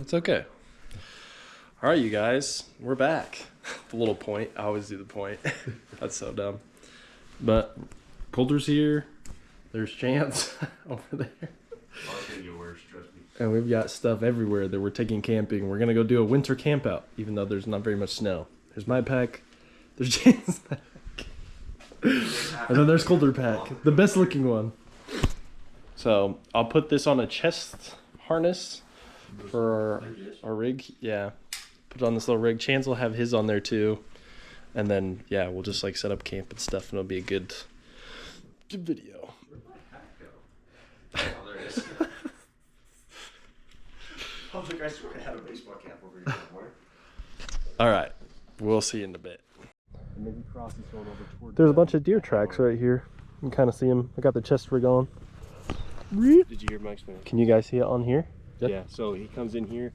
It's okay. All right, you guys, we're back. The little point. I always do the point. That's so dumb. But Coulter's here. There's Chance over there. I'll get you worse, trust me. And we've got stuff everywhere that we're taking camping. We're going to go do a winter camp out, even though there's not very much snow. There's my pack. There's Chance's pack. And then there's Coulter pack. The best looking one. So I'll put this on a chest harness for our rig. Yeah. Put it on this little rig. Chance will have his on there too. And then, yeah, we'll just like set up camp and stuff, and it'll be a good video. Where'd my hat go? Oh, there it is. I was like, I swear I had a baseball cap over here somewhere. All right. We'll see you in a bit. There's a bunch of deer tracks right here. You can kind of see them. I got the chest rig on. Did you hear Mike's man? Can you guys see it on here? Yep. Yeah, so he comes in here,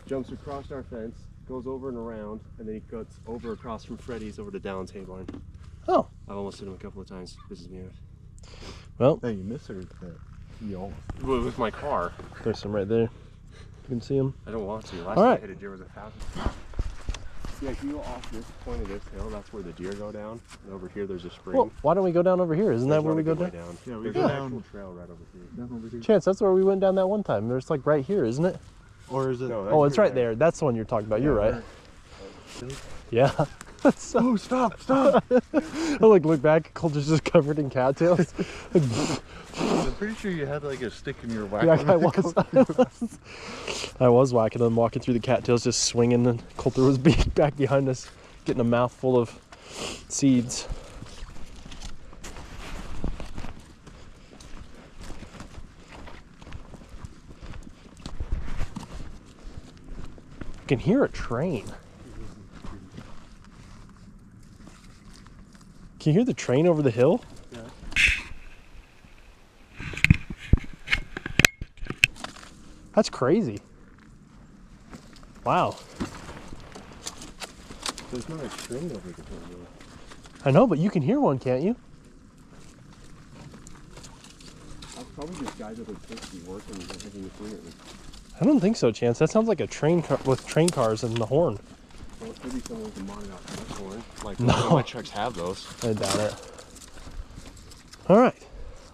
jumps across our fence, goes over and around, and then he cuts over across from Freddy's over to Dallon's hay barn. Oh. I've almost hit him a couple of times. Pisses me off. Well. Hey, you missed her with that. You almost. With my car. There's some right there. You can see them. I don't want to. Last All time right. I hit a deer was 1,000. Yeah, if you go off this point of this hill, that's where the deer go down. And over here, there's a spring. Well, why don't we go down over here? Isn't that where we go down? Yeah, we There's go an down. actual trail right over here. Down over here. Chance, that's where we went down that one time. There's like right here, isn't it? Or is it? No, Oh, it's right there. That's the one you're talking about. You're right. Yeah. Oh, stop, stop. I look back. Coulter's just covered in cattails. I'm pretty sure you had like a stick in your whack. Yeah, I was whacking them, walking through the cattails, just swinging, and Coulter was back behind us, getting a mouthful of seeds. I can hear a train. Can you hear the train over the hill? Yeah. That's crazy. Wow. There's not a string over the hill. I know, but you can hear one, can't you? That's probably just guys that are supposed to be working and having the swing at me. I don't think so, Chance. That sounds like a train car with train cars and the horn. Well, it could be someone with a mine out that horn. Like, No. none of my trucks have those. I doubt it. All right.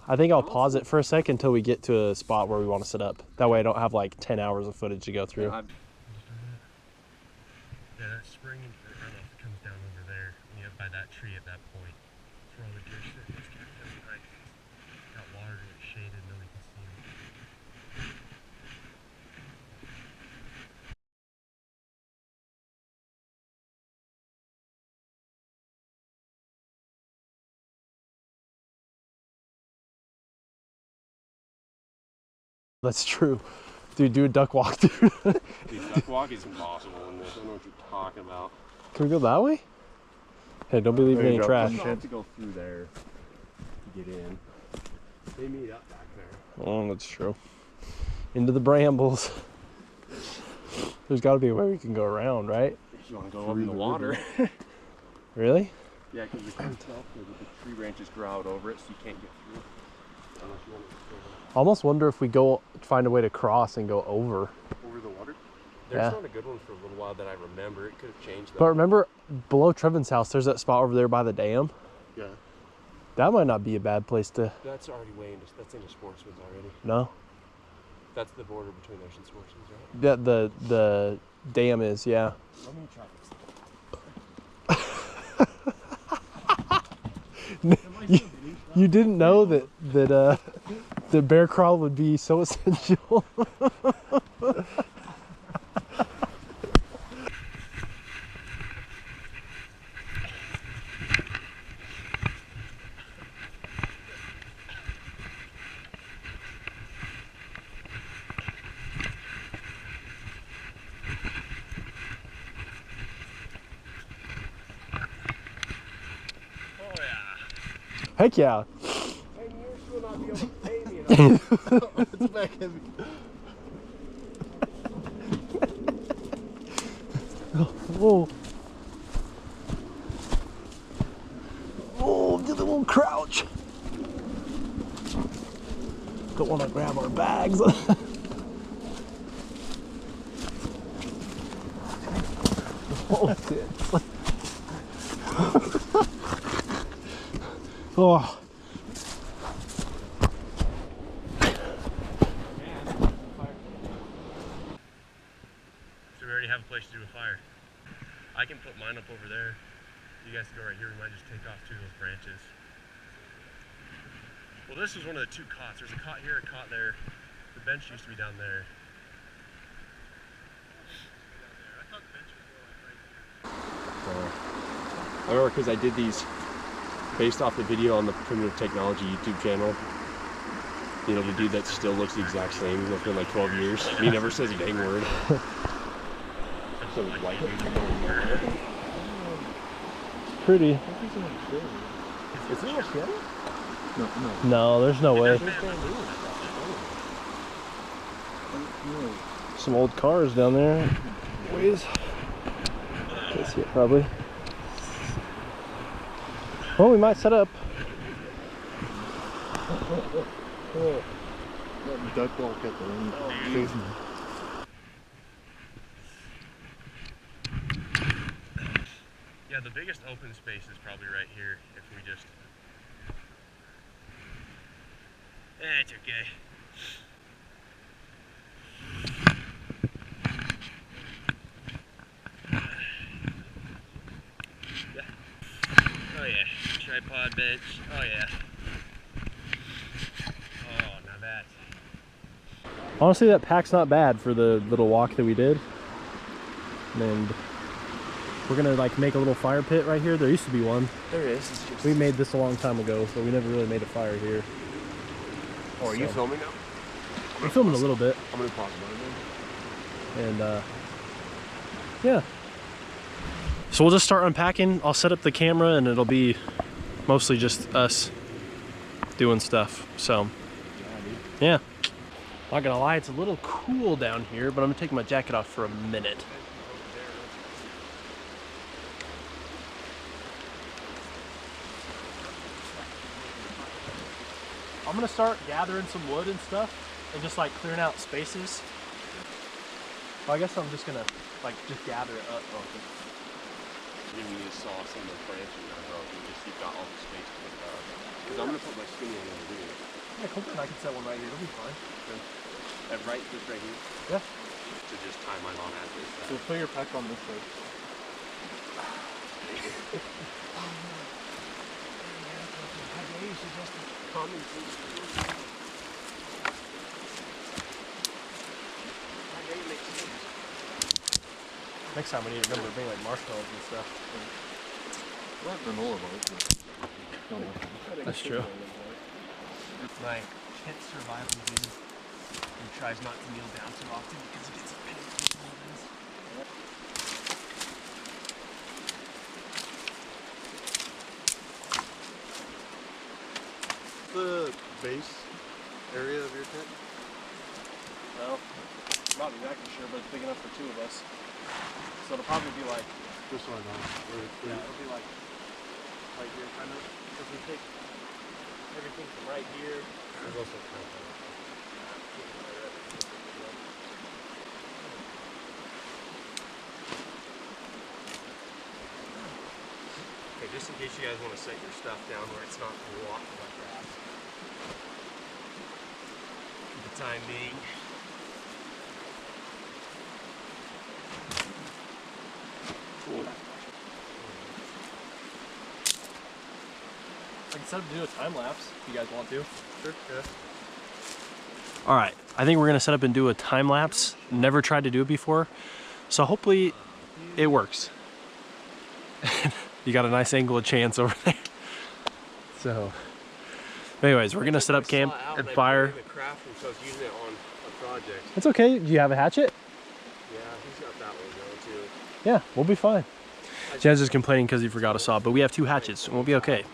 I think I'll pause it for a second until we get to a spot where we want to set up. That way I don't have like 10 hours of footage to go through. Yeah, that spring runoff comes down over there, and you have by that tree at that point. That's where all the deer sit. It's kind of nice. Got water and it's shaded, nobody can see them. That's true. Dude, do a duck walk, dude. Dude, duck walk is impossible in this. I don't know what you're talking about. Can we go that way? Hey, don't be leaving There any you go. trash. You have to go through there to get in. They meet up back there. Oh, that's true. Into the brambles. There's got to be a way we can go around, right? If you want to go up in the water. Really? Yeah, because the corn itself, the tree branches grow out over it, so you can't get through. Unless you want to I almost wonder if we go find a way to cross and go over. over the water. There's Yeah. not a good one for a little while that I remember. It could have changed though. But remember, below Trevin's house, there's that spot over there by the dam. Yeah. That might not be a bad place to. That's already way into, that's into Sportsman's already. No. That's the border between theirs and Sportsman's, right? That the dam is, yeah. Let me try this. You didn't know that the bear crawl would be so essential. Heck yeah. 10 years she'll not be able to pay me enough. It's back heavy. Oh. Oh, did a little crouch. Don't want to grab our bags. Oh, shit. Oh. So we already have a place to do a fire. I can put mine up over there. You guys can go right here. We might just take off 2 of those branches. Well, this is one of the 2 cots. There's a cot here, a cot there. The bench used to be down there. I thought the bench was more like right here. I remember because I did these based off the video on the Primitive Technology YouTube channel. You know, the dude that still looks the exact same. He's been like 12 years. He never says a dang word. So white dude. Pretty. Is it a piano? No. No, there's no way. Some old cars down there. Ways. That's it, probably. Well, we might set up. Duck walk at the end. Yeah, the biggest open space is probably right here if we just... it's okay. Yeah. Oh yeah. Tripod bench. Oh yeah. Oh, now that. Honestly, that pack's not bad for the little walk that we did. And we're gonna like make a little fire pit right here. There used to be one. There is. It's just... We made this a long time ago, but we never really made a fire here. Oh, are you filming now? We're filming a little bit. I'm gonna pause it. And yeah. So we'll just start unpacking. I'll set up the camera and it'll be mostly just us doing stuff. So yeah. Not gonna lie, it's a little cool down here, but I'm gonna take my jacket off for a minute. I'm gonna start gathering some wood and stuff and just like clearing out spaces. Well, I guess I'm just gonna like just gather it up. Give me a saw some of the branches that are broken, just so you've got all the space to put it up. Because I'm gonna put my skinny on over here. Yeah, Colton and I can set one right here. It'll be fine. Just right here? Yeah. To just tie mine on as this. So put your pack on this side. Next time we need to remember to bring like marshmallows and stuff. Not granola bars, but That's true. My pet survival dude who tries not to kneel down too often because he gets offended when he does. the base area of your tent? No, I'm not exactly sure, but it's big enough for 2 of us. So it'll probably be like, Just so I know. yeah, it'll be like right here kind of. If we take everything from right here. There's also Campout. Okay, just in case you guys want to set your stuff down where it's not blocked like that. For the time being. Cool. I can set up to do a time lapse if you guys want to. Sure, yeah. All right, I think we're gonna set up and do a time lapse. Never tried to do it before, so hopefully it works. You got a nice angle of chance over there. So, anyways, we're gonna set up camp and fire. It's okay. Do you have a hatchet? Yeah, he's got that one going too. Yeah, we'll be fine. Jen's just complaining because he forgot a saw, but we have 2 hatchets and we'll be okay.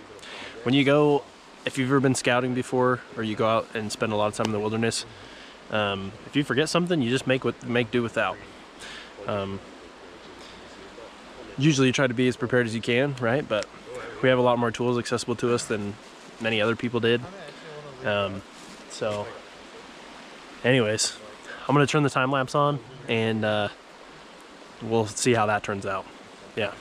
When you go, if you've ever been scouting before, or you go out and spend a lot of time in the wilderness, if you forget something, you just make do without. Usually you try to be as prepared as you can, right? But we have a lot more tools accessible to us than many other people did. So anyways, I'm gonna turn the time lapse on and we'll see how that turns out. Yeah.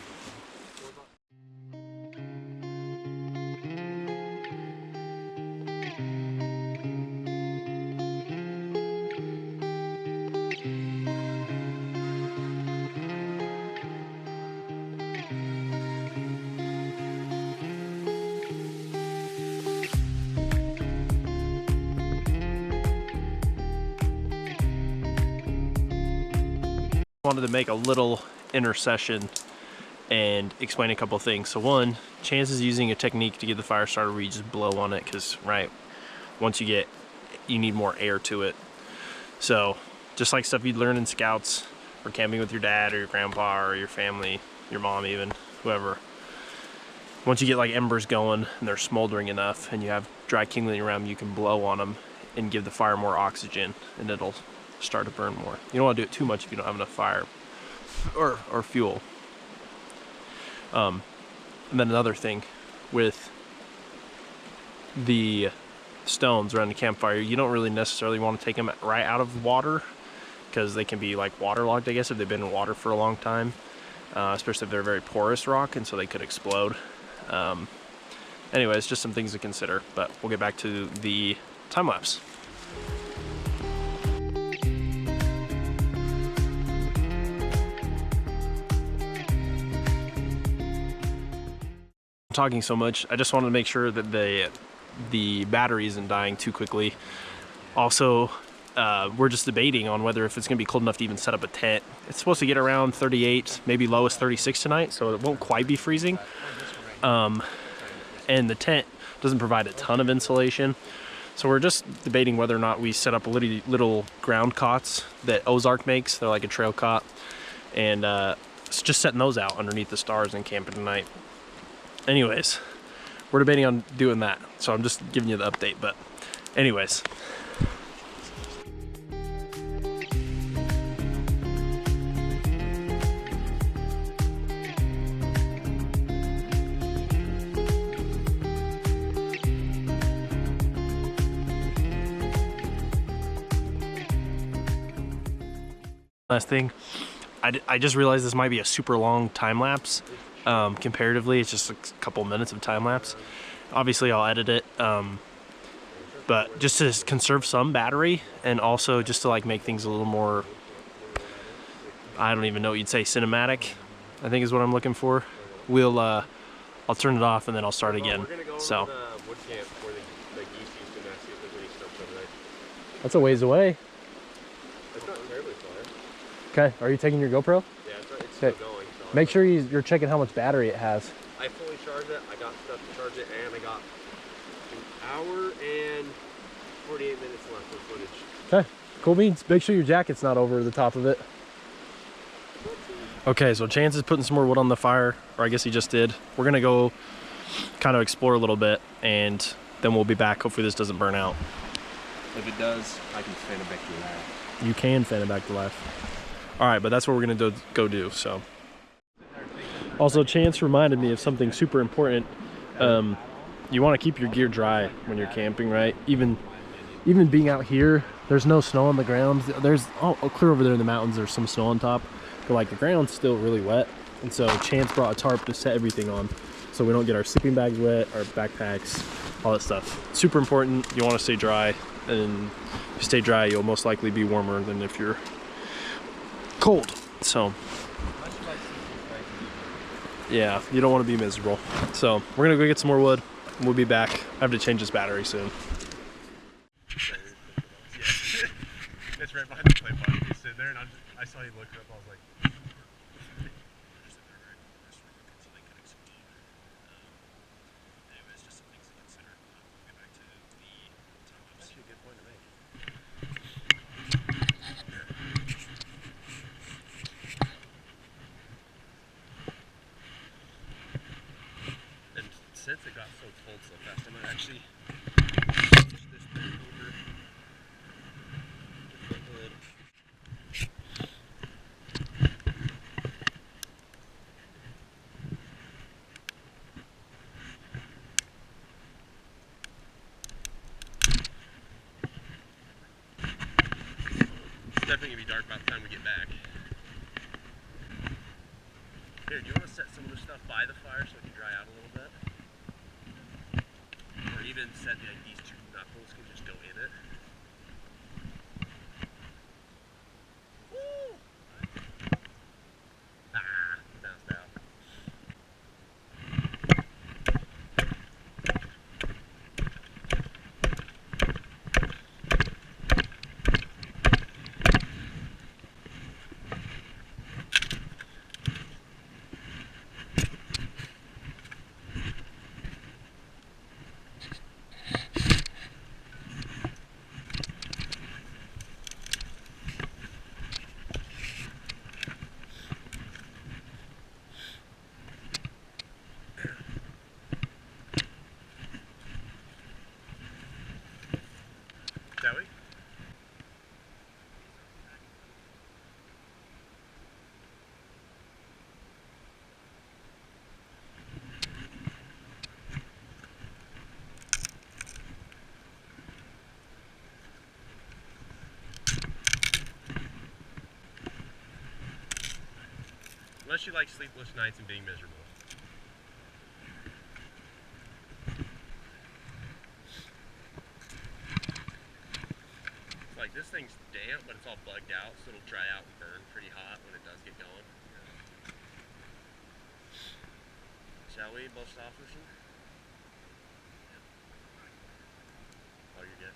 Wanted to make a little intercession and explain a couple things. So one, Chance is using a technique to get the fire started where you just blow on it, because once you need more air to it. So just like stuff you'd learn in scouts or camping with your dad or your grandpa or your family, your mom even, whoever. Once you get like embers going and they're smoldering enough and you have dry kindling around them, you can blow on them and give the fire more oxygen, and it'll start to burn more. You don't want to do it too much if you don't have enough fire or fuel. And then another thing with the stones around the campfire, you don't really necessarily want to take them right out of water, because they can be like waterlogged, I guess, if they've been in water for a long time, especially if they're very porous rock, and so they could explode. Anyways, just some things to consider, but we'll get back to the time lapse. Talking so much, I just wanted to make sure that the battery isn't dying too quickly. Also, we're just debating on whether if it's gonna be cold enough to even set up a tent. It's supposed to get around 38, maybe lowest 36 tonight, so it won't quite be freezing. And the tent doesn't provide a ton of insulation, so we're just debating whether or not we set up little ground cots that Ozark makes. They're like a trail cot, and it's just setting those out underneath the stars and camping tonight. Anyways, we're debating on doing that, so I'm just giving you the update. But anyways, last thing, I just realized this might be a super long time lapse. Comparatively, it's just a couple minutes of time lapse. Obviously I'll edit it, but just to conserve some battery, and also just to like make things a little more, I don't even know what you'd say, cinematic, I think is what I'm looking for. I'll turn it off and then I'll start again. So Wood camp where the geese used to nest, see if there's any stumps over there. that's a ways away. It's not terribly far. Okay, are you taking your GoPro? Yeah, it's still going. So Make sure you're checking how much battery it has. I fully charged it, I got stuff to charge it, and I got an hour and 48 minutes left of footage. Okay, cool beans. Make sure your jacket's not over the top of it. Okay, so Chance is putting some more wood on the fire, or I guess he just did. We're gonna go kind of explore a little bit, and then we'll be back. Hopefully this doesn't burn out. If it does, I can fan it back to life. You can fan it back to life. All right, but that's what we're gonna go do, so. Also, Chance reminded me of something super important. You want to keep your gear dry when you're camping, right? Even being out here, there's no snow on the ground. There's clear over there in the mountains, there's some snow on top, but like the ground's still really wet. And so Chance brought a tarp to set everything on, so we don't get our sleeping bags wet, our backpacks, all that stuff. Super important. You want to stay dry, and if you stay dry, you'll most likely be warmer than if you're cold. So yeah, you don't want to be miserable. So we're gonna go get some more wood, and we'll be back. I have to change this battery soon. It's right behind the play button. He's sitting there, and I saw you look up. I was like, actually a good point to make. And since it got so cold so fast, I might actually push this thing over the hood. It's definitely gonna be dark by the time we get back. Here, do you want to set some of the stuff by the fire so it can dry out a little bit? Or even set like these two knuckles can just go in it. Woo! Ah, bounced out. Shall we? Unless you like sleepless nights and being miserable. Like this thing's damp, but it's all bugged out, so it'll dry out and burn pretty hot when it does get going. Shall we bust off or something? Oh, you're good.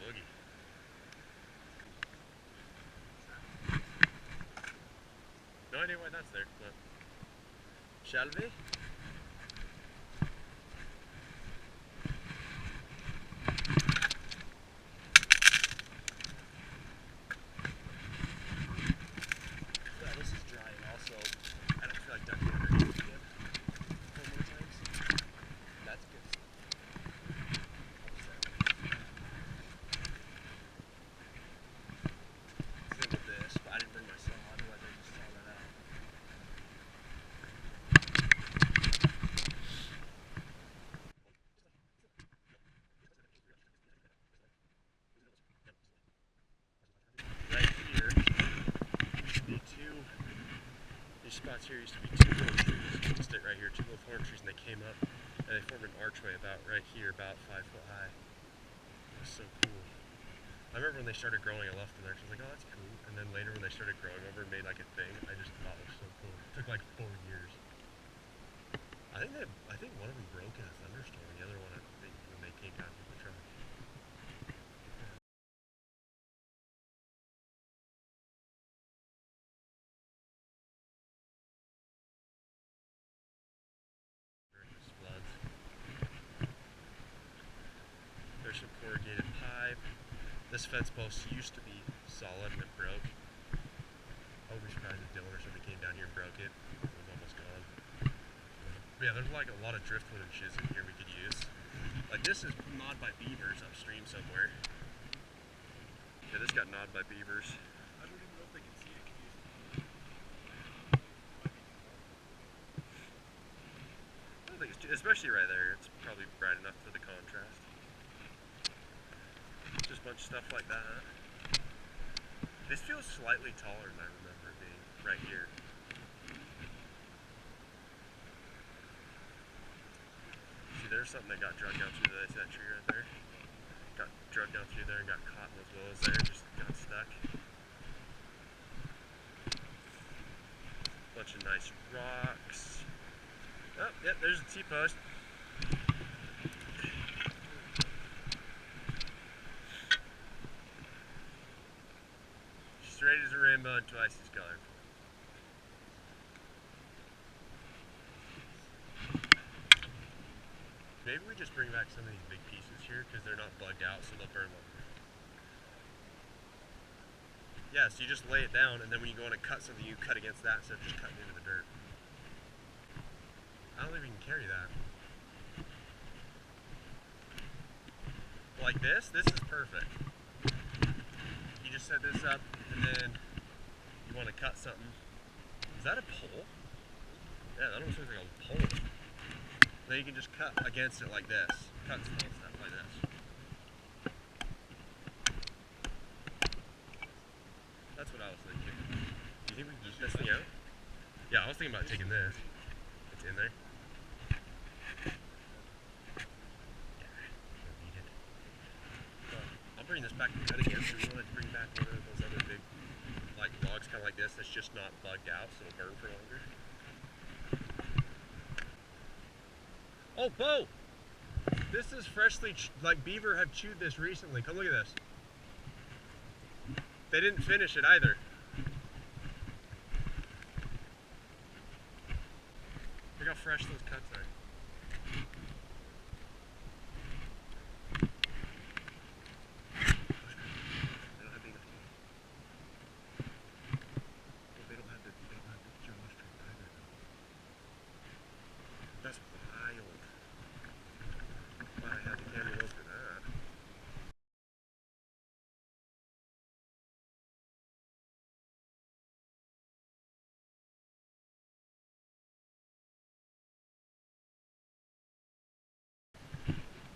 Boogie. No idea why that's there, but shall we? Yeah, this is dry and also I don't feel like ducking underneath again. 4 more times. That's good. Same with this, but I didn't bring my saw, otherwise I just saw that out. Right here, used to be these spots here used to be 2 little trees. You can stick right here, 2 little thorn trees, and they came up and they formed an archway about right here, about 5 foot high. It was so cool. I remember when they started growing, I left them there, 'cause I was like, oh, that's cool. And then later when they started growing over and made like a thing, I just thought it was so cool. It took like 4 years. I think one of them broke in a thunderstorm, and the other one, I think, when they came down from the truck. Floods. There's some corrugated pipe. This fence post used to be solid and it broke. I would be surprised if Dylan or somebody came down here and broke it. It was almost gone. But yeah, there's like a lot of driftwood and shit in here we could use. Like this is gnawed by beavers upstream somewhere. Yeah, this got gnawed by beavers. I don't even know if they can see it. I don't think it's too, especially right there. It's probably bright enough for the contrast. Just a bunch of stuff like that. This feels slightly taller than I remember it being right here. See, there's something that got drugged down through that tree right there. Got drugged down through there and got caught in those willows there, just got stuck. Bunch of nice rocks. Oh, yep, there's a T-post. Straight as a rainbow and twice as colorful. Maybe we just bring back some of these big pieces here because they're not bugged out, so they'll burn longer. Yeah, so you just lay it down, and then when you go in to cut something, you cut against that instead of just cutting into the dirt. I don't think we can carry that. Like this is perfect. You just set this up, and then you want to cut something. Is that a pole? Yeah, that almost looks like a pole. Then you can just cut against it like this. Cut small stuff like this. thinking about taking this. It's in there. I'll bring this back to cut again, so we wanted to bring back one of those other big like logs kind of like this that's just not bugged out, so it'll burn for longer. Oh, Bo! This is freshly, like beaver have chewed this recently. Come look at this. They didn't finish it either. Look how fresh those cuts are. They don't have big enough teeth. Well, they don't have the jaw strength either. That's wild. Glad I had the camera low for that.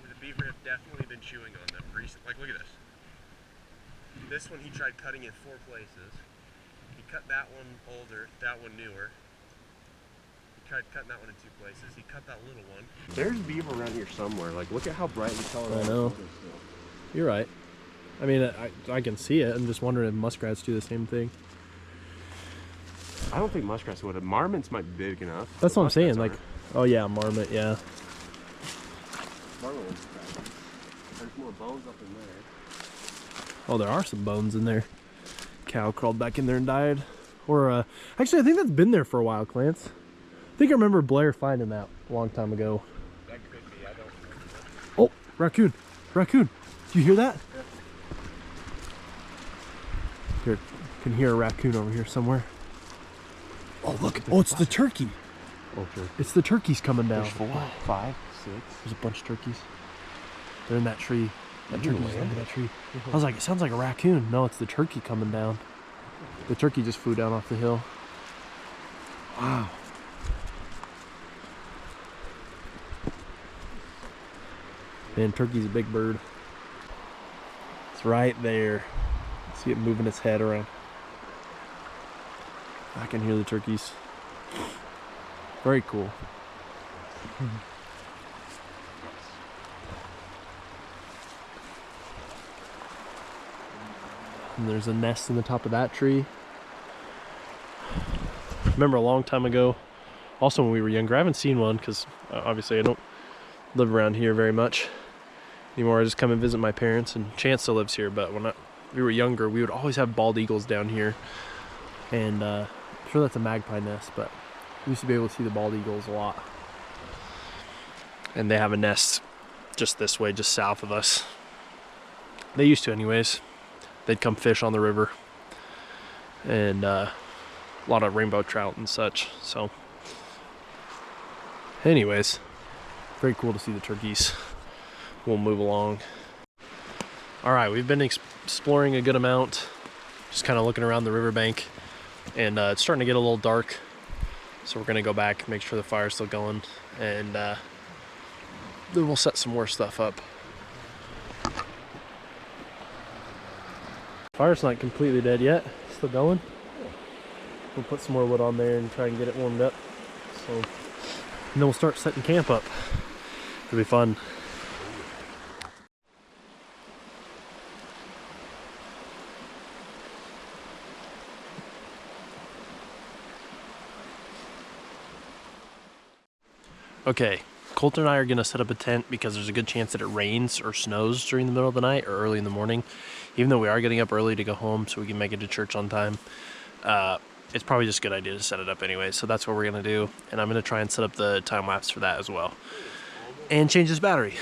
The beaver have definitely been chewing on them recently. Like, look at this. This one he tried cutting in 4 places. He cut that one older, that one newer. He tried cutting that one in 2 places. He cut that little one. There's beaver around here somewhere. Like, look at how brightly colored. I know. You're right. I mean, I can see it. I'm just wondering if muskrats do the same thing. I don't think muskrats would have. Marmots might be big enough. That's what I'm saying. Like, oh yeah, marmot, yeah. Marmot ones crack. There's more bones up in there. Oh, there are some bones in there. Cow crawled back in there and died. Or, actually, I think that's been there for a while, Clance. I think I remember Blair finding that a long time ago. That could be. I don't remember. Oh, raccoon. Raccoon. Do you hear that? Yeah. Here, can hear a raccoon over here somewhere. Oh, look. Oh, it's the turkey. Oh, sure. It's the turkeys coming down. There's 4, 5, 6. There's a bunch of turkeys. They're in that tree. That turkey's under that tree. I was like, it sounds like a raccoon. No, it's the turkey coming down. The turkey just flew down off the hill. Wow. Man, turkey's a big bird. It's right there. See it moving its head around. I can hear the turkeys. Very cool. And there's a nest in the top of that tree. Remember a long time ago, also when we were younger, I haven't seen one because obviously I don't live around here very much anymore. I just come and visit my parents, and Chance still lives here, but when we were younger, we would always have bald eagles down here. And I'm sure that's a magpie nest, but we used to be able to see the bald eagles a lot. And they have a nest just this way, just south of us. They used to anyways. They'd come fish on the river. And a lot of rainbow trout and such. So anyways, very cool to see the turkeys. We'll move along. All right, we've been exploring a good amount, just kind of looking around the riverbank, and it's starting to get a little dark. So we're gonna go back, make sure the fire's still going, and then we'll set some more stuff up. Fire's not completely dead yet, still going. We'll put some more wood on there and try and get it warmed up. So, and then we'll start setting camp up. It'll be fun. Okay, Colton and I are gonna set up a tent because there's a good chance that it rains or snows during the middle of the night or early in the morning. Even though we are getting up early to go home so we can make it to church on time, it's probably just a good idea to set it up anyway. So that's what we're gonna do, and I'm gonna try and set up the time lapse for that as well, and change this battery.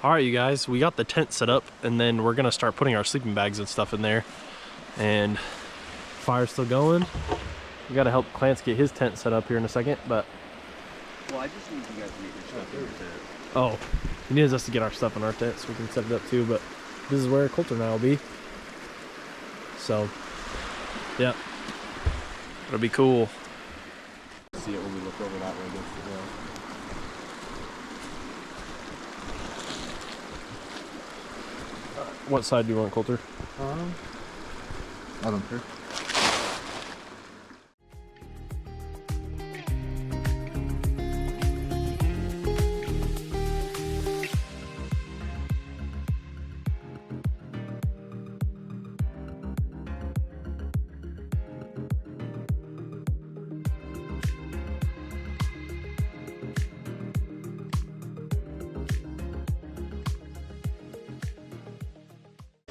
All right, you guys, we got the tent set up, and then we're gonna start putting our sleeping bags and stuff in there. And fire's still going. We gotta help Clance get his tent set up here in a second, but. Well, I just need you guys to get your stuff in your tent. Oh, he needs us to get our stuff in our tent so we can set it up too, but this is where Coulter and I will be. So, yeah, it'll be cool. See it when we look over that way against the wall. What side do you want, Coulter? I don't care.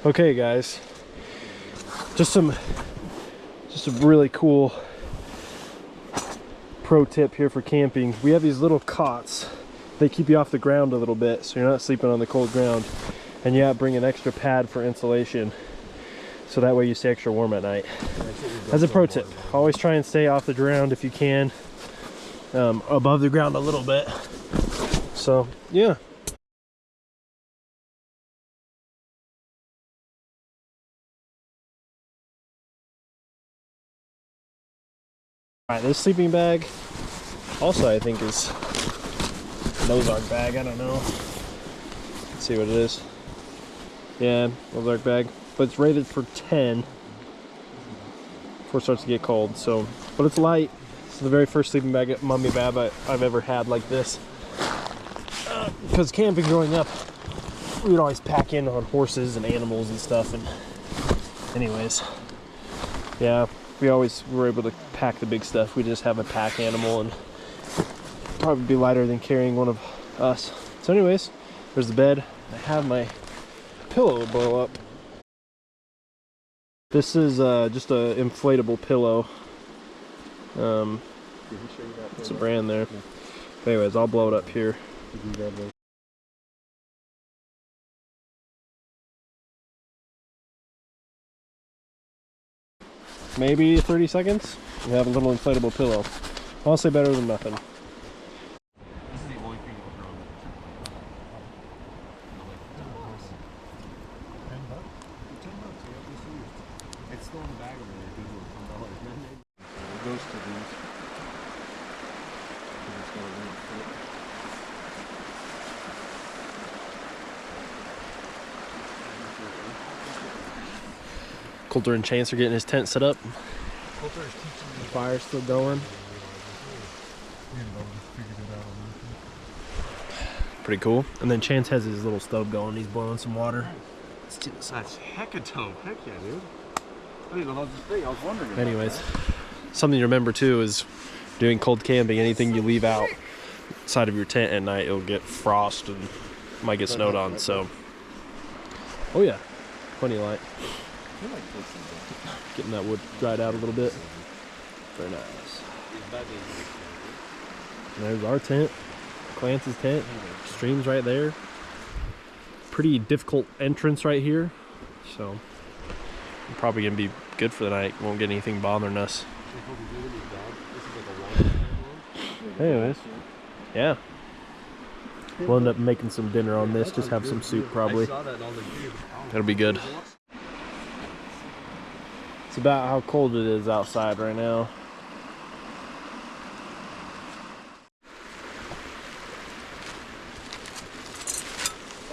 Okay, guys, just a really cool pro tip here for camping. We have these little cots. They keep you off the ground a little bit, so you're not sleeping on the cold ground. And yeah, bring an extra pad for insulation, so that way you stay extra warm at night. As a pro tip, always try and stay off the ground if you can, above the ground a little bit. So yeah. Alright, this sleeping bag also I think is an Ozark bag, I don't know. Let's see what it is. Yeah, Ozark bag. But it's rated for 10 before it starts to get cold, so but it's light. It's the very first sleeping bag mummy bag I've ever had like this. Because camping growing up, we would always pack in on horses and animals and stuff, and anyways. Yeah. We always were able to pack the big stuff. We just have a pack animal and probably be lighter than carrying one of us. So anyways, there's the bed. I have my pillow blow up. This is just a inflatable pillow. It's a brand there. But anyways, I'll blow it up here. Maybe 30 seconds. You have a little inflatable pillow. Honestly, better than nothing. This is the only thing that's wrong. It's still in the bag over there. It goes to these. Coulter and Chance are getting his tent set up. Fire's still going. Pretty cool. And then Chance has his little stove going. He's boiling some water. That's heck-a-tope. Heck yeah, dude. I didn't know how this thing. I was wondering. Anyways, something to remember too is doing cold camping. Anything you leave outside of your tent at night, it'll get frost and might get snowed on. So, oh yeah, plenty of light. Getting that wood dried out a little bit. Very nice. And there's our tent, Clance's tent. Stream's right there. Pretty difficult entrance right here, so we're probably gonna be good for the night. Won't get anything bothering us. Anyways, yeah. We'll end up making some dinner on this. Just have some soup probably. That'll be good. It's about how cold it is outside right now.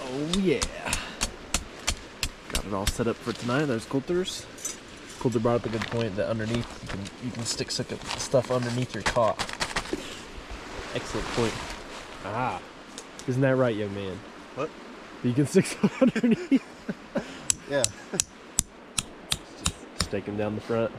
Oh yeah. Got it all set up for tonight. There's Coulter's. Coulter brought up a good point that underneath you can stick stuff underneath your cot. Excellent point. Ah. Isn't that right, young man? What? You can stick stuff underneath. Yeah. Take him down the front.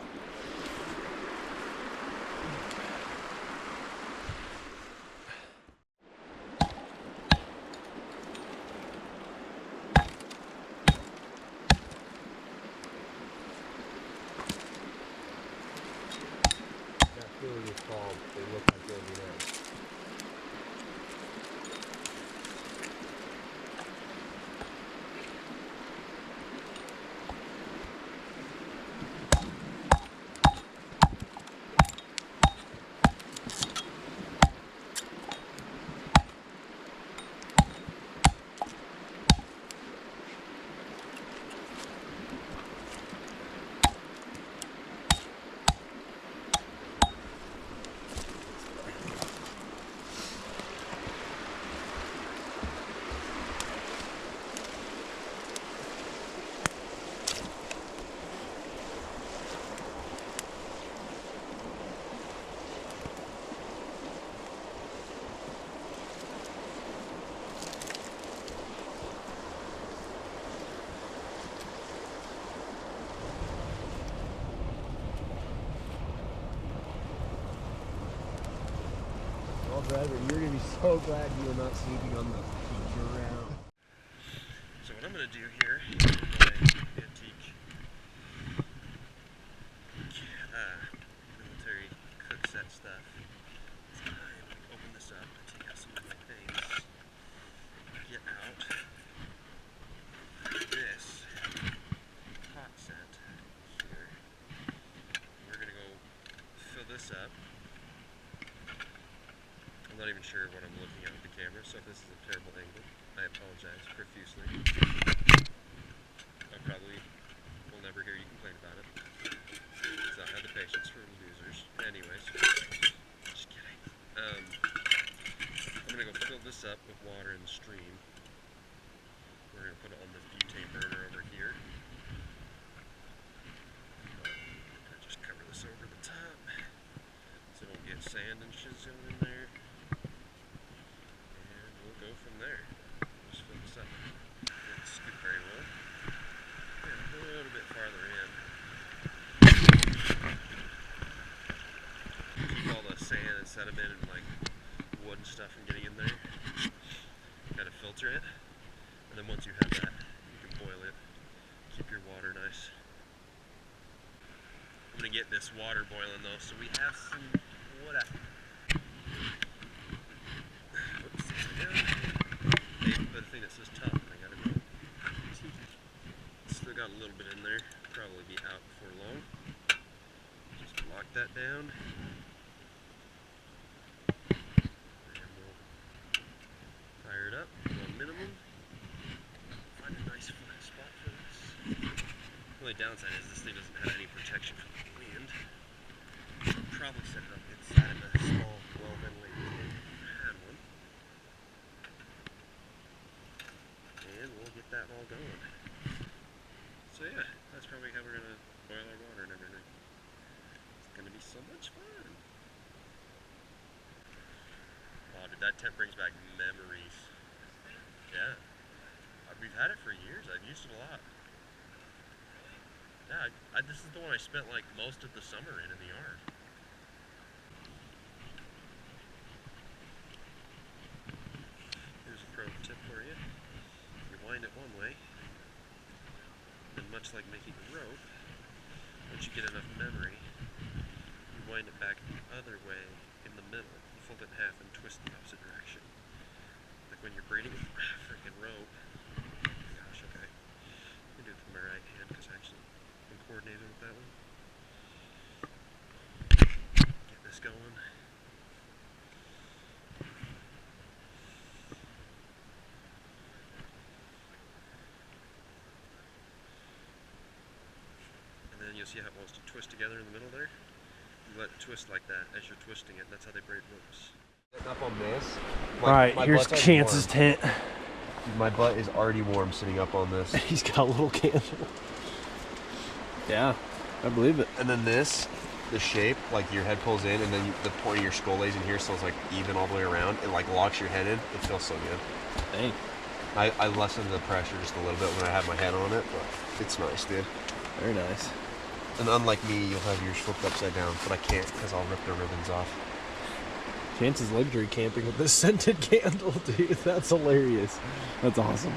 forever. You're gonna be so glad you were not sleeping on the ground. So what I'm gonna do here is my antique military cook set stuff. I'm gonna open this up and take out some of my things. Get out this pot set here. We're gonna go fill this up. I'm not even sure what I'm looking at with the camera, so if this is a terrible angle, I apologize profusely. I probably will never hear you complain about it, because I don't have the patience for losers. Anyways, just kidding. I'm gonna go fill this up with water in the stream. We're gonna put it on this butane burner over here. I'll just cover this over the top, so don't get sand and shit in there. And we'll go from there. Just fill this up. Don't scoop very well. And a little bit farther in. Keep all the sand and sediment and like wood and stuff from getting in there. Kind of filter it. And then once you have that, you can boil it. Keep your water nice. I'm gonna get this water boiling though, so we have some water. Whoops, hey, the thing that says top, I gotta go. Still got a little bit in there. Probably be out before long. Just lock that down. And we'll fire it up on minimum. Find a nice flat spot for this. The only downside is this thing doesn't have any protection from the wind. I'll probably set it up inside of a small, well-ventilated tank. I had one. And we'll get that all going. So yeah, that's probably how we're gonna boil our water and everything. It's gonna be so much fun. Oh dude, that tent brings back memories. Yeah. We've had it for years. I've used it a lot. Yeah, this is the one I spent like most of the summer in the yard. Here's a pro tip for you. You wind it one way, and much like making a rope, once you get enough memory, you wind it back the other way in the middle. You fold it in half and twist the opposite direction. Like when you're braiding a freaking rope. Gosh, okay. I can do it with my right hand because actually I'm coordinated with that one. Get this going. And then you'll see how it wants to twist together in the middle there. You let it twist like that as you're twisting it. That's how they braid ropes. Up on this. Alright, here's Chance's tent. My butt is already warm sitting up on this. He's got a little candle. Yeah, I believe it. And then this, the shape, like your head pulls in and then the point of your skull lays in here so it's like even all the way around. It like locks your head in. It feels so good. Dang. I lessen the pressure just a little bit when I have my head on it, but it's nice, dude. Very nice. And unlike me, you'll have yours flipped upside down, but I can't because I'll rip the ribbons off. Chance is luxury camping with this scented candle, dude. That's hilarious. That's awesome.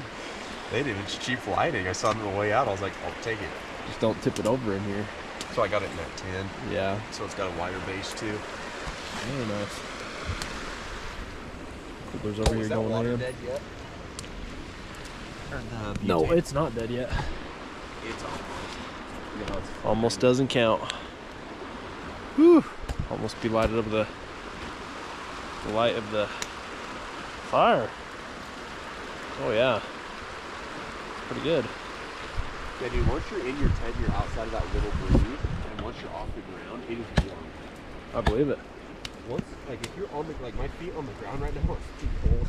They did. It's cheap lighting. I saw it on the way out. I was like, I'll take it. Just don't tip it over in here. So I got it in that tin. Yeah. So it's got a wider base too. Very nice. Cooler's over here going in. Dead yet? No, it's not dead yet. It's almost. Almost doesn't count. Whew. Almost be lighted up the light of the fire. Oh yeah. Pretty good. Yeah, dude, once you're in your tent, you're outside of that little breeze, and once you're off the ground, it is warm. I believe it. Once, like, if you're on the, like, my feet on the ground right now, it's too cold.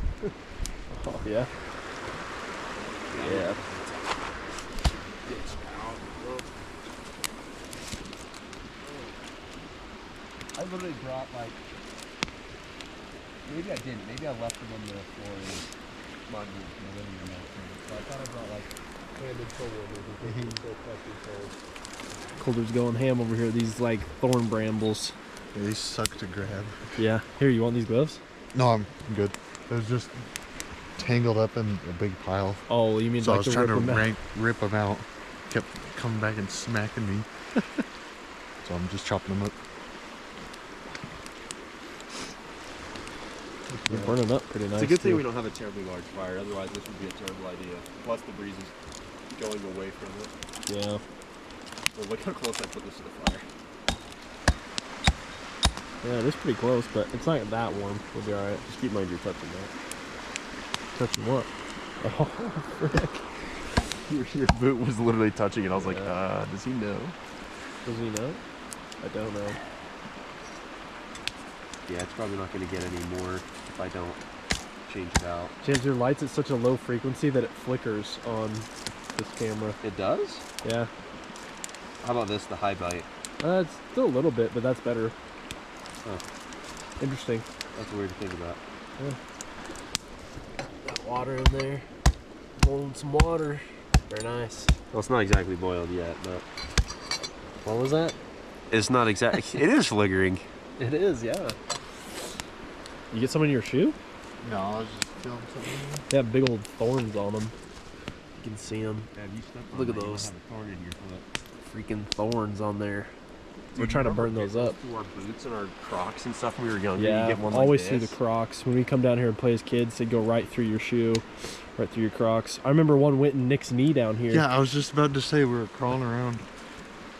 Oh yeah. Yeah. I literally brought, like, maybe I didn't. Maybe I left them on the floor in my living room. So I thought I brought, like, hand and toe warmers because it's so fucking cold. Coulter's going ham over here. These like thorn brambles. Yeah, these suck to grab. Yeah. Here, you want these gloves? No, I'm good. It was just tangled up in a big pile. Oh, you mean So like I was trying to rip 'em out? rip them out. Kept coming back and smacking me. So I'm just chopping them up. They're burning up pretty nice. It's a good thing too. we don't have a terribly large fire, otherwise this would be a terrible idea. Plus the breeze is going away from it. Yeah. Well, look how close I put this to the fire. Yeah, it is pretty close, but it's not that warm. We'll be alright. Just keep in mind you're touching that. Touching what? Oh, frick. Your boot was literally touching it. I was like, Yeah. does he know? Does he know? I don't know. Yeah, it's probably not going to get any more if I don't change it out. James, your light's at such a low frequency that it flickers on this camera. It does? Yeah. How about this, the high bite? It's still a little bit, but that's better. Oh, Interesting. that's weird to think about. Got water in there. Boiling some water. Very nice. Well, it's not exactly boiled yet, but... What was that? It's not exactly... It is flickering. It is, yeah. You get some in your shoe? No, I was just feeling something. They have big old thorns on them. You can see them. Have you stepped on Look at that, you those. have a thorn in your foot. Freaking thorns on there. We're Dude, trying to remember burn those getting up. through our boots and our Crocs and stuff when we were younger? Yeah, you get one always like see this. the Crocs. When we come down here and play as kids, they'd go right through your shoe, right through your Crocs. I remember one went in Nick's knee down here. Yeah, I was just about to say we were crawling around,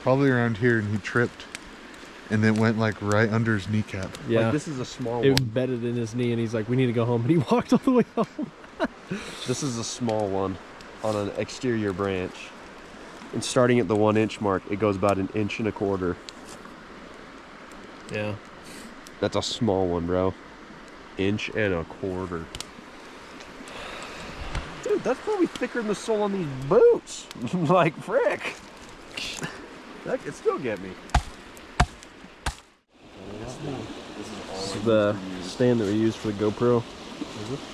probably around here, and he tripped, and it went like right under his kneecap. Yeah. Like, this is a small It one. embedded in his knee, and he's like, "We need to go home." And he walked all the way home. This is a small one on an exterior branch. And starting at the 1 inch mark, it goes about 1.25 inches. Yeah. That's a small one, bro. 1.25 inches. Dude, that's probably thicker than the sole on these boots. Like, frick. That could still get me. This is the stand that we use for the GoPro.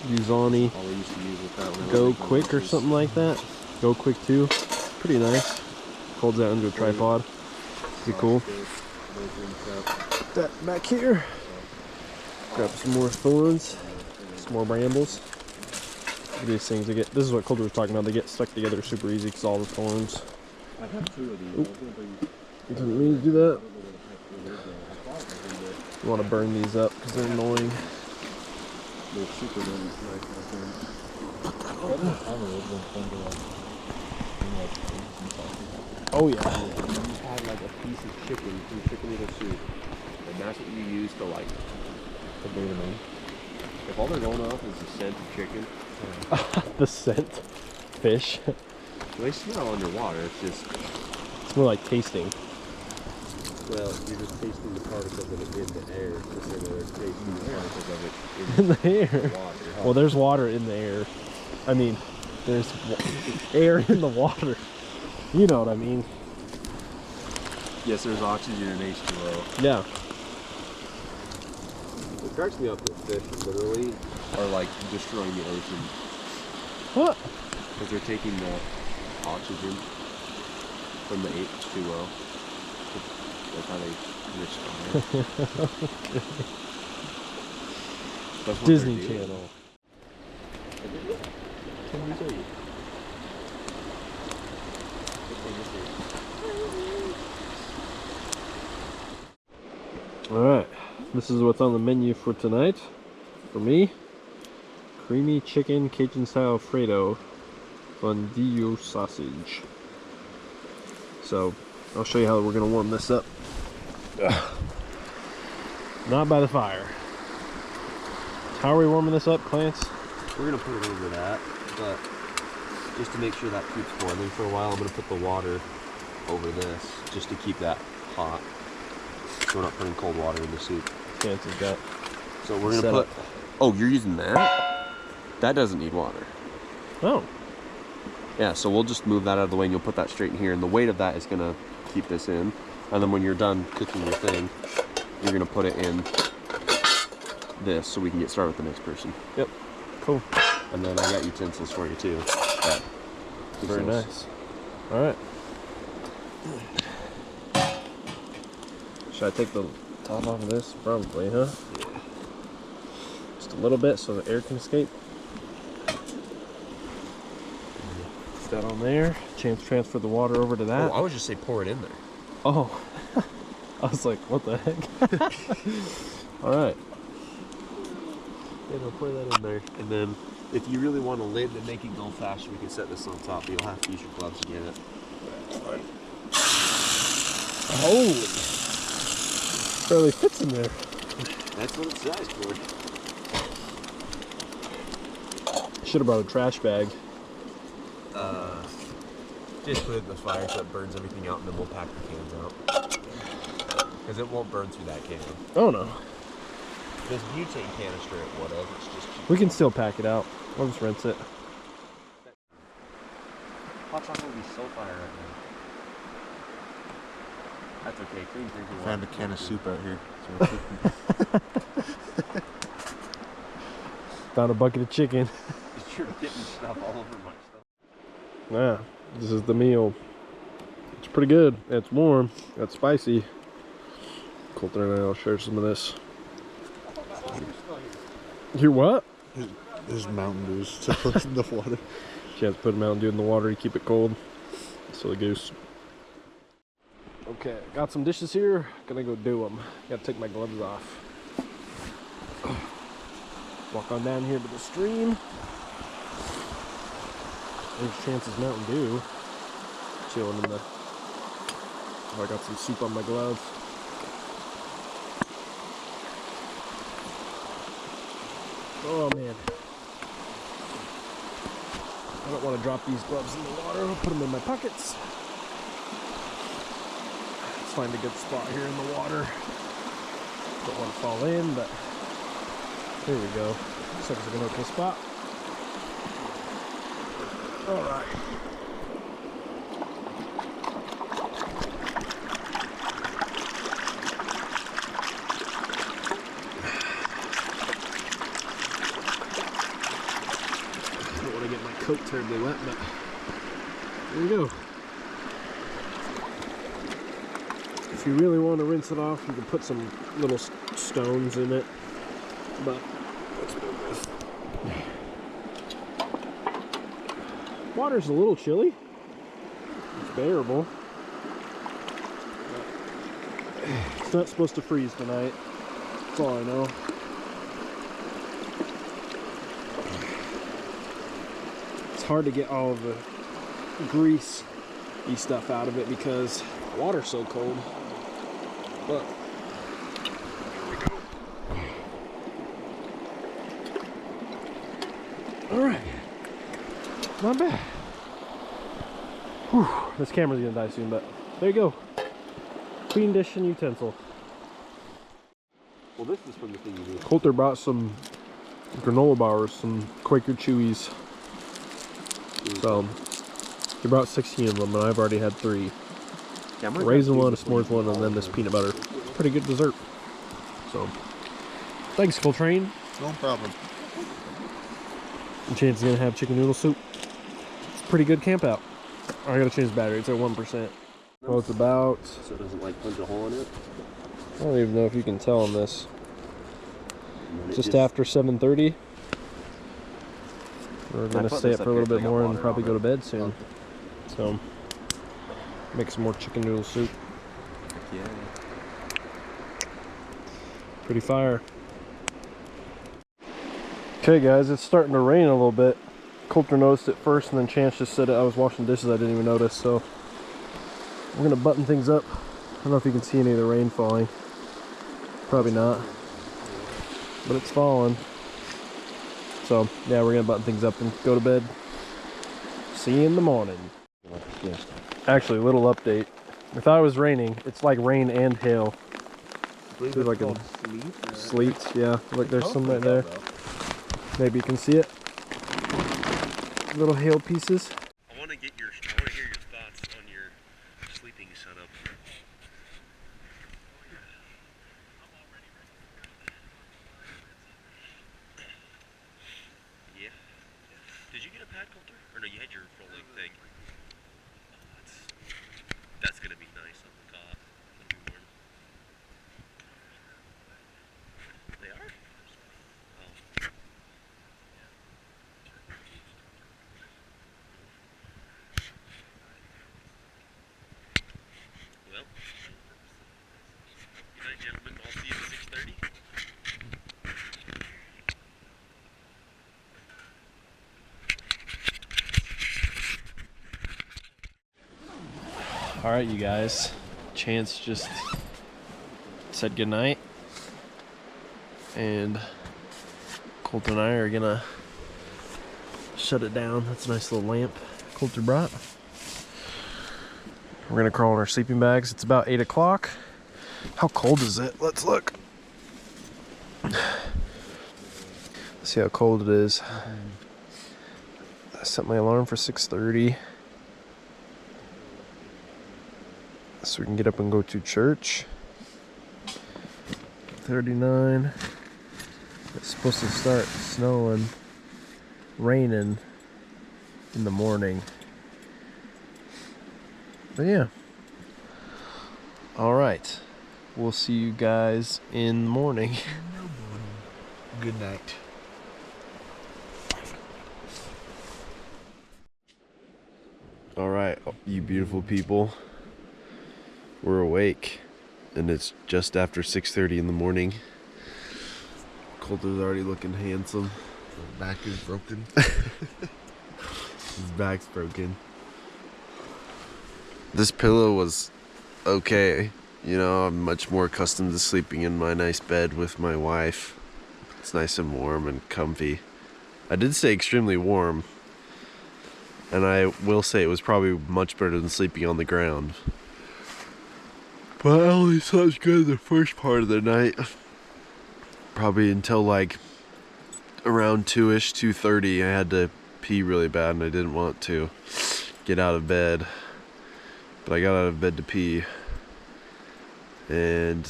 Uzani All we used to use with that one. Go Quick or something like that. Go Quick 2. Pretty nice. Holds that under a tripod. Be cool. Put that back here. Grab some more thorns. Some more brambles. Look at these things. They get. This is what Coulter was talking about. They get stuck together super easy because all the thorns. I have 2 of these. You didn't mean to do that. You want to burn these up because they're annoying. They're super nice, Oh yeah. You had like a piece of chicken from chicken noodle soup, and that's what you use to like to bring them in. If all they're going off is the scent of chicken, The scent. Fish. they smell underwater. It's just, It's more like tasting. well, you're just tasting the particles of it in the air. Just like they're tasting the particles of it In the air. in water. Well, there's water in the air. I mean, there's air in the water. You know what I mean. Yes, there's oxygen in H2O. Yeah. It cracks me up that fish literally are like destroying the ocean What? because they're taking the oxygen from the H2O. That's how they respire. That's what Disney they're doing. Channel. Can you say? Alright. This is what's on the menu for tonight. For me, creamy chicken Cajun style Alfredo fondue sausage. So, I'll show you how we're going to warm this up. Not by the fire. How are we warming this up, Clance? We're gonna put it over that, but just to make sure that keeps boiling for a while, I'm gonna put the water over this just to keep that hot. So we're not putting cold water in the soup. Chances got. So we're gonna Set put. up. Oh, you're using that? That doesn't need water. Oh. Yeah, so we'll just move that out of the way and you'll put that straight in here, and the weight of that is gonna keep this in. And then when you're done cooking your thing, you're gonna put it in this so we can get started with the next person. Yep. Cool. And then I got utensils for you too. Yeah. Very nice. Alright. Should I take the top off of this? Probably, huh? Yeah. Just just a little bit so the air can escape. Put that on there. Chance to transfer the water over to that. Oh, I would just say pour it in there. Oh. I was like, what the heck? Alright. Yeah, no, pour that in there. And then, if you really want a lid to make it go faster, we can set this on top, but you'll have to use your gloves to get it. Holy! Barely fits in there. That's what it's sized for. Should have brought a trash bag. Just put it in the fire so it burns everything out, and then we'll pack the cans out. Because it won't burn through that can. Oh no. This butane canister, it would have. It's just cheap. We can still pack it out. We'll just rinse it. Hot chocolate would be so fire right now. That's okay. Clean drinking water. Found a can of soup out here. Found a bucket of chicken. You're getting stuff all over my stuff. Yeah, this is the meal. It's pretty good. It's warm. It's spicy. Coulter and I'll share some of this. You're what? There's Mountain Dews to put in the water. Chance to put a Mountain Dew in the water to keep it cold. Silly goose. Okay, got some dishes here. Gonna go do them. Gotta take my gloves off. Walk on down here to the stream. There's Chance's Mountain Dew. Chilling in the... Oh, I got some soup on my gloves. Oh man. I don't want to drop these gloves in the water. I'll put them in my pockets. Let's find a good spot here in the water. Don't want to fall in, but there we go. Looks like it's an okay spot. Alright. Don't want to get my coat terribly wet, but there we go. If you really want to rinse it off, you can put some little stones in it, but let's move this. Water's a little chilly. It's bearable. It's not supposed to freeze tonight. That's all I know. It's hard to get all of the grease-y stuff out of it because the water's so cold. But alright. Not bad. Whew. This camera's gonna die soon, but there you go. Clean dish and utensil. Well, this is from the thing you do. Coulter brought some granola bars, some Quaker Chewies. So he brought 16 of them, and I've already had 3. Yeah, a raisin one, a s'mores one, and then this peanut butter. Pretty good dessert. So, thanks, Coltrane. No problem. And Chance is gonna have chicken noodle soup. It's a pretty good camp out. I gotta change the battery. It's at 1%. Well, it's about... So it doesn't like punch a hole in it? I don't even know if you can tell on this. Just after 7:30. We're gonna stay up for a little bit more and probably go to bed soon. So, make some more chicken noodle soup. Yeah. Pretty fire. Okay guys, it's starting to rain a little bit. Coulter noticed it first and then Chance just said it. I was washing dishes, I didn't even notice, so we're gonna button things up. I don't know if you can see any of the rain falling. Probably not. But it's falling. So yeah, we're gonna button things up and go to bed. See you in the morning. Yeah. Actually, a little update. I thought it was raining. It's like rain and hail. It's like called a sleet, yeah. Look, there's some right there. Maybe you can see it. Little hail pieces. I want to hear your thoughts on your sleeping setup. Yeah. Did you get a pad, Coulter? Or no, you had your rolling thing. That's gonna be nice on the top. That'll be warm. They are? Oh. All right, you guys. Chance just said goodnight, and Colt and I are gonna shut it down. That's a nice little lamp Coulter brought. We're gonna crawl in our sleeping bags. It's about 8 o'clock. How cold is it? Let's look. Let's see how cold it is. I set my alarm for 6:30. So we can get up and go to church. 39. It's supposed to start snowing, raining in the morning. But yeah. All right. We'll see you guys in the morning. Good night. All right, you beautiful people. We're awake, and it's just after 6:30 in the morning. Coulter's already looking handsome. His back is broken. His back's broken. This pillow was okay. You know, I'm much more accustomed to sleeping in my nice bed with my wife. It's nice and warm and comfy. I did say extremely warm, and I will say it was probably much better than sleeping on the ground. But I only slept good the first part of the night. Probably until like around 2-ish, 2:30. I had to pee really bad and I didn't want to get out of bed. But I got out of bed to pee. And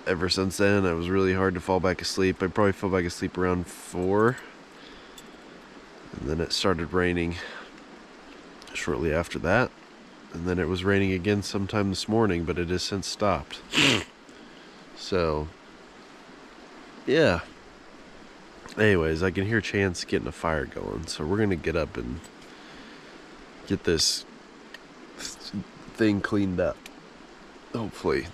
ever since then, it was really hard to fall back asleep. I probably fell back asleep around 4. And then it started raining shortly after that. And then it was raining again sometime this morning, but it has since stopped. So, yeah. Anyways, I can hear Chance getting a fire going, so we're gonna get up and get this thing cleaned up, hopefully.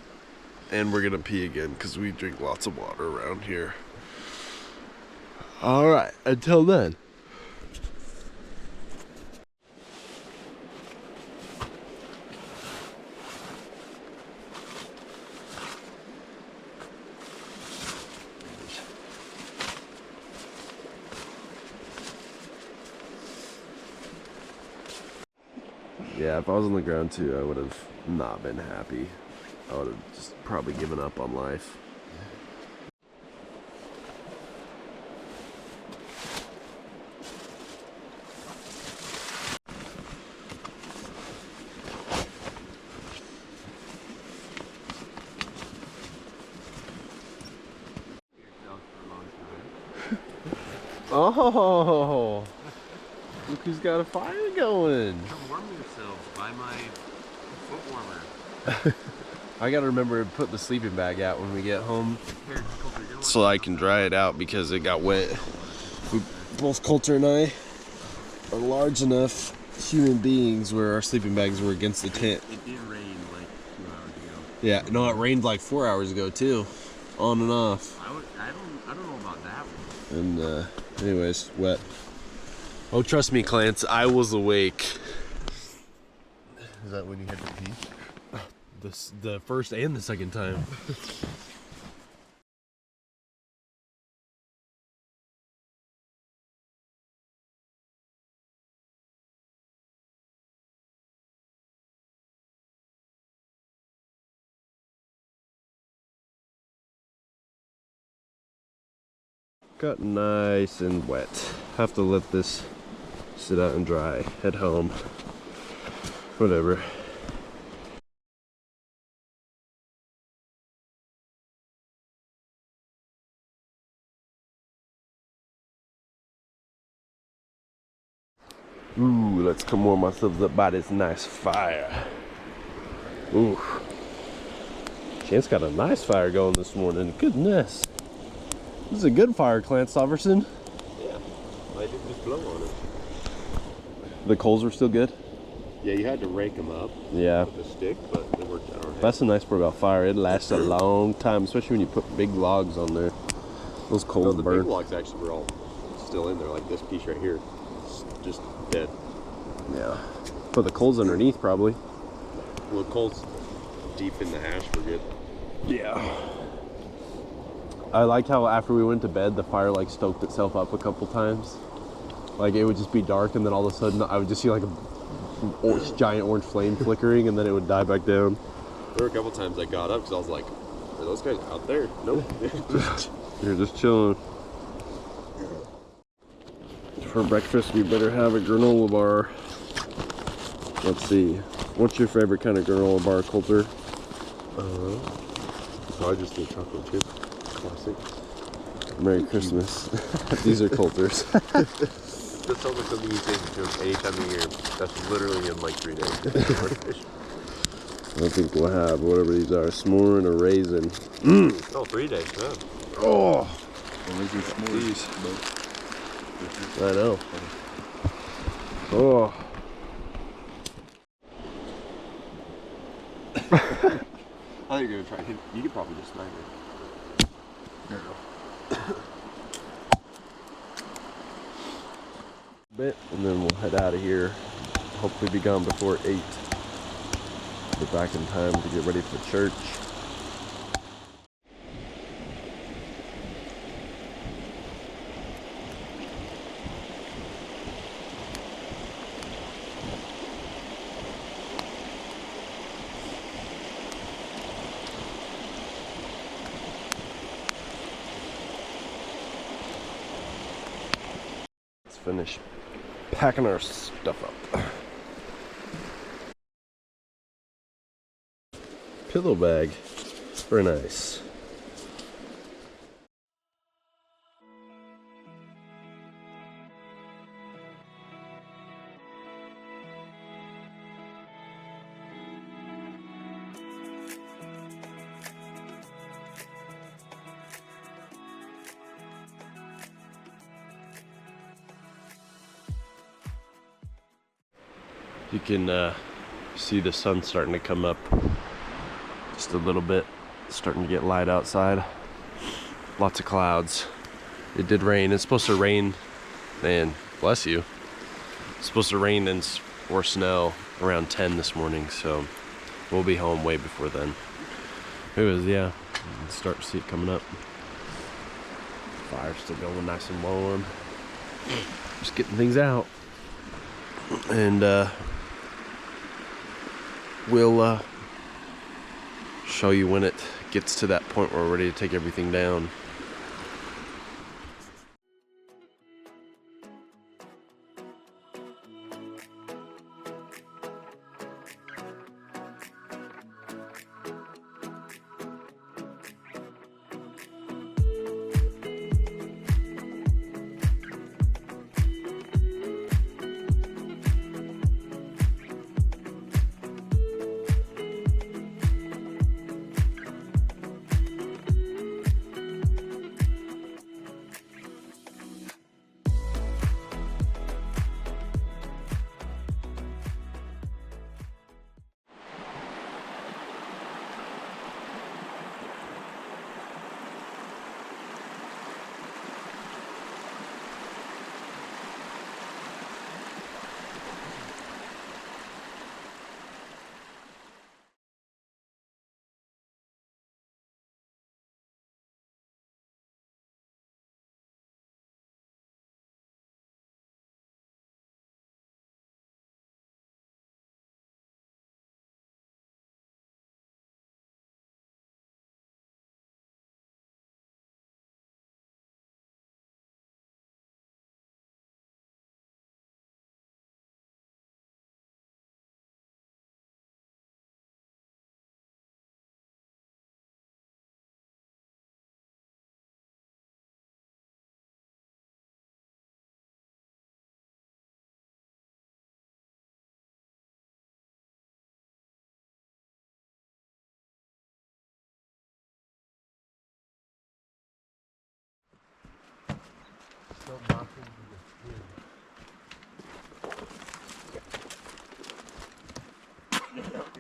And we're gonna pee again, because we drink lots of water around here. Alright, until then. Yeah, if I was on the ground too, I would have not been happy. I would have just probably given up on life. Oh, look who's got a fire going. Come warm yourselves by my foot warmer. I gotta remember to put the sleeping bag out when we get home so I can dry it out because it got wet. Both Coulter and I are large enough human beings where our sleeping bags were against the tent. It did rain like 2 hours ago. Yeah, no, it rained like 4 hours ago too, on and off. I don't know about that one. And anyways, wet. Oh, trust me, Clance, I was awake. Is that when you had to pee? The first and the second time. Got nice and wet. Have to let this sit out and dry. Head home. Whatever. Ooh, let's come warm ourselves up by this nice fire. Ooh. Chance got a nice fire going this morning. Goodness. This is a good fire, Clance Soverson. Yeah, I didn't just blow on it. The coals were still good? Yeah, you had to rake them up Yeah. with a stick, but it worked out alright. That's the nice part about fire. It lasts a long time, especially when you put big logs on there. Those coals No, the burn. big logs actually were all still in there, like this piece right here. It's just dead. Yeah. Put the coals underneath, probably. Well, coals deep in the ash were good. Yeah. I liked how after we went to bed, the fire like stoked itself up a couple times. Like it would just be dark, and then all of a sudden I would just see like a giant orange flame flickering, and then it would die back down. There were a couple times I got up because I was like, are those guys out there? Nope. You're just chilling. For breakfast, we better have a granola bar. Let's see. What's your favorite kind of granola bar, Coulter? Probably just the chocolate chip. Classic. Merry Christmas. These are Coulter's. That sounds like something you say to any time of year. That's literally in like 3 days. I think we'll have whatever these are, s'more and a raisin. Oh, 3 days, yeah. Oh, These. I know. Oh. I think you're gonna try. You could probably just snipe it. There you go. Bit, and then we'll head out of here. Hopefully be gone before 8. We're back in time to get ready for church. Let's finish packing our stuff up. Pillow bag, very nice. You can see the sun starting to come up just a little bit. It's starting to get light outside. Lots of clouds. It did rain. It's supposed to rain, man, bless you. It's supposed to rain or snow around 10 this morning, so we'll be home way before then. It was, yeah, you can start to see it coming up. Fire's still going nice and warm. Just getting things out. And we'll show you when it gets to that point where we're ready to take everything down.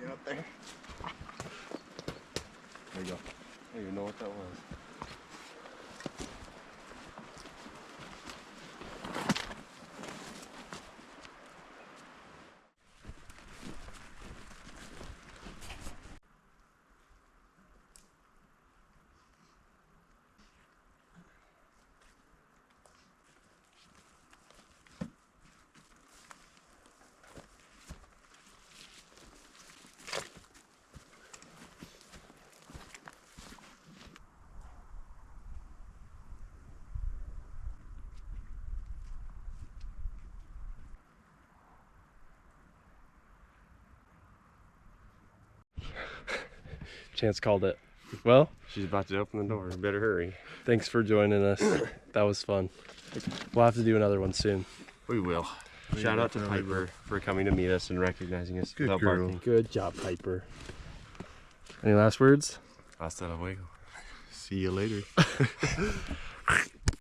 Out there. There you go. I don't even know what that was. Chance called it. Well, She's about to open the door. Better hurry. thanks for joining us. That was fun. We'll have to do another one soon. We will. Shout out to Piper for coming to meet us and recognizing us Good without girl. barking. Good job, Piper. Any last words? Hasta luego. See you later.